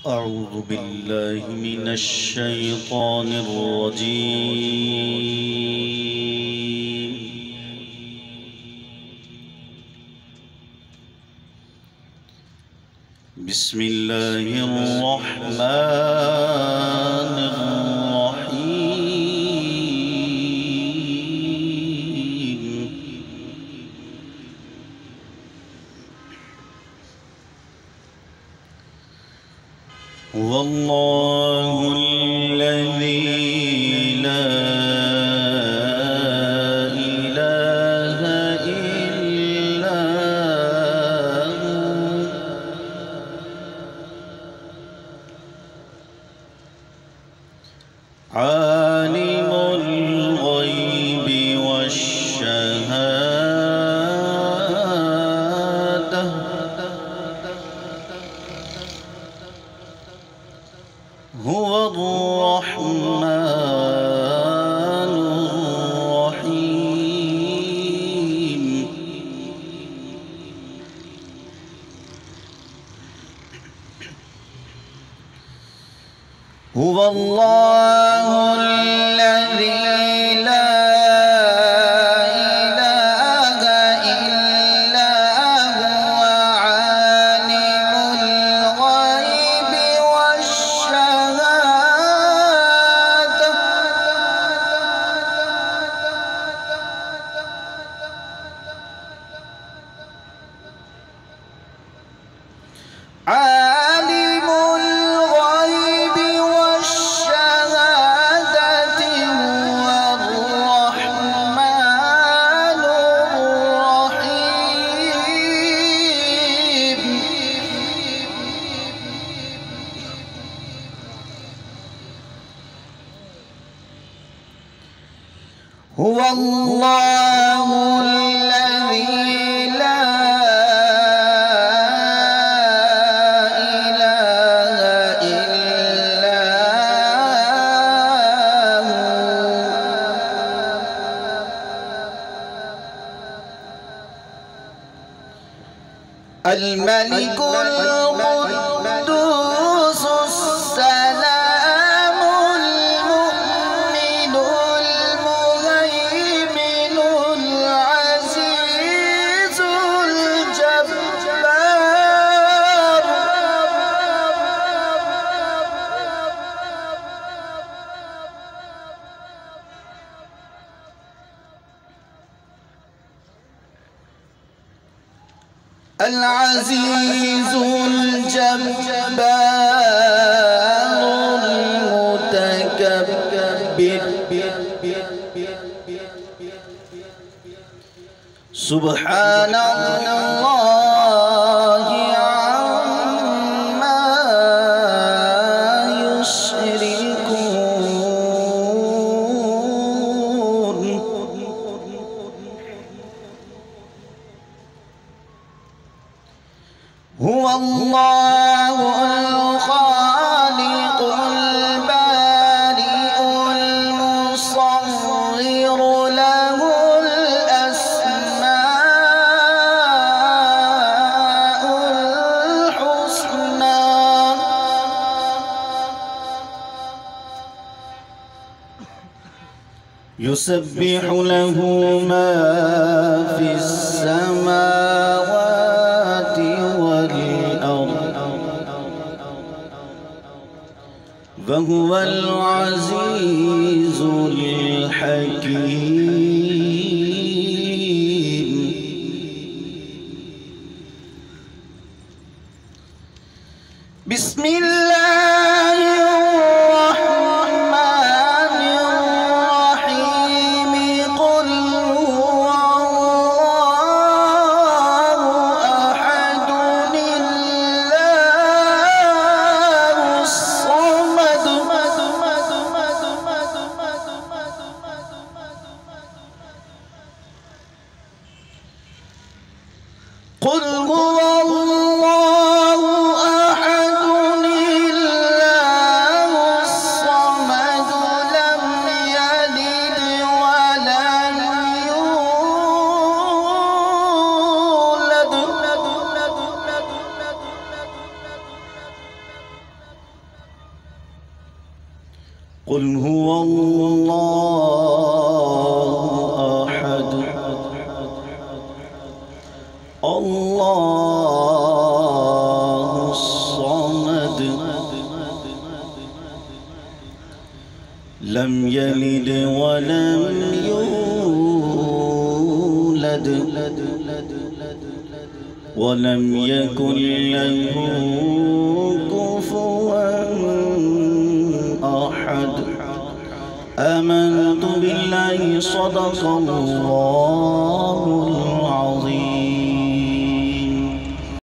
أعوذ بالله من الشيطان الرجيم. بسم الله الرحمن الرحيم. هو الله الذي لا إله إلا هو عالم الغيب والشهادة هو الرحمن الرحيم. هو الله الذي لا إله إلا هو عالم الغيب والشهادة عالم الغيب والشهادة هو الرحمن الرحيم. هو الله الذي لا إله إلا هو الملك القدوس السلام المؤمن المهيمن العزيز الجبار العزيز الجبار المتكبر سبحان الله عما يشركون. هو الله الخالق البارئ المصور له الأسماء الحسنى يسبح له ما في السماوات والأرض وهو العزيز الحكيم. بسم الله الرحمن الرحيم. قل هو الله أحد الله الصمد قل هو الله أحد الله قل هو الله أحد الله الصمد لم يلد ولم يولد ولم يكن له كفوا أحد. آمنت بالله صدق الله